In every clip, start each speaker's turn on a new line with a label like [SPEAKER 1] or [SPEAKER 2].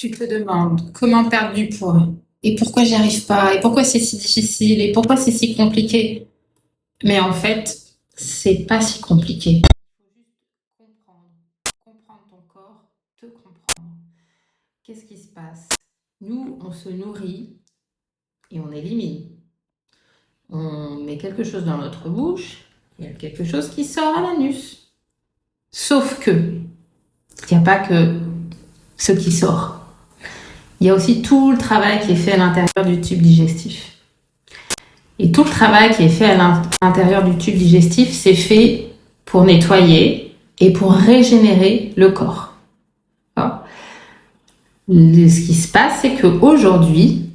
[SPEAKER 1] Tu te demandes comment perdre du poids et pourquoi j'y arrive pas et pourquoi c'est si difficile et pourquoi c'est si compliqué. Mais en fait, c'est pas si compliqué. Il faut juste comprendre ton corps, te comprendre. Qu'est-ce qui se passe? Nous, on se nourrit et on élimine. On met quelque chose dans notre bouche, il y a quelque chose qui sort à l'anus. Sauf que, il n'y a pas que ce qui sort. Il y a aussi tout le travail qui est fait à l'intérieur du tube digestif. Et tout le travail qui est fait à l'intérieur du tube digestif, c'est fait pour nettoyer et pour régénérer le corps. Alors, ce qui se passe, c'est qu'aujourd'hui,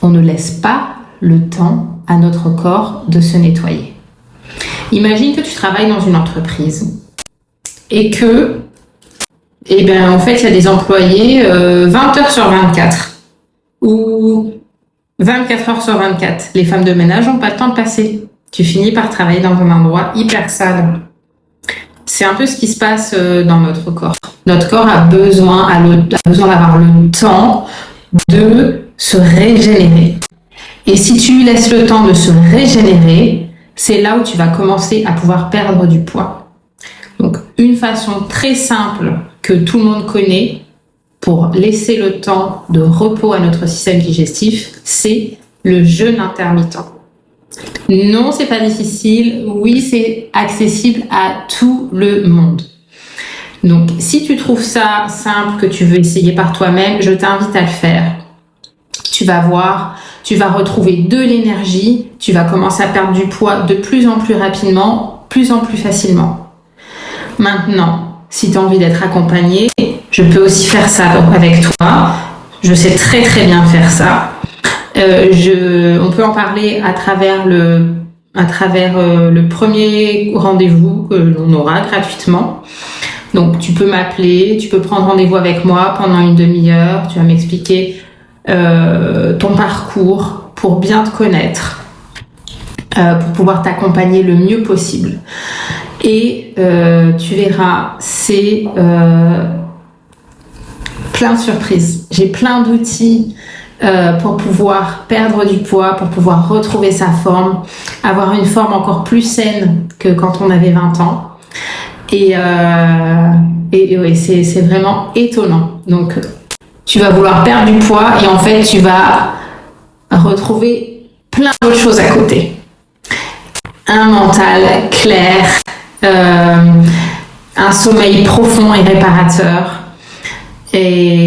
[SPEAKER 1] on ne laisse pas le temps à notre corps de se nettoyer. Imagine que tu travailles dans une entreprise et que, en fait, il y a des employés 20 heures sur 24 ou 24 heures sur 24. Les femmes de ménage n'ont pas le temps de passer. Tu finis par travailler dans un endroit hyper sale. C'est un peu ce qui se passe dans notre corps. Notre corps a besoin d'avoir le temps de se régénérer. Et si tu lui laisses le temps de se régénérer, c'est là où tu vas commencer à pouvoir perdre du poids. Donc, une façon très simple que tout le monde connaît pour laisser le temps de repos à notre système digestif, c'est le jeûne intermittent. Non, c'est pas difficile. Oui, c'est accessible à tout le monde. Donc, si tu trouves ça simple, que tu veux essayer par toi-même, je t'invite à le faire. Tu vas voir, tu vas retrouver de l'énergie, tu vas commencer à perdre du poids de plus en plus rapidement, plus en plus facilement. Maintenant, si tu as envie d'être accompagné, je peux aussi faire ça avec toi. Je sais très très bien faire ça. On peut en parler à travers le premier rendez-vous que l'on aura gratuitement. Donc tu peux m'appeler, tu peux prendre rendez-vous avec moi pendant une demi-heure. Tu vas m'expliquer ton parcours pour bien te connaître, pour pouvoir t'accompagner le mieux possible. Et tu verras, c'est plein de surprises. J'ai plein d'outils pour pouvoir perdre du poids, pour pouvoir retrouver sa forme, avoir une forme encore plus saine que quand on avait 20 ans. Et oui, c'est vraiment étonnant. Donc, tu vas vouloir perdre du poids et en fait, tu vas retrouver plein d'autres choses à côté. Un mental clair, un sommeil profond et réparateur. Et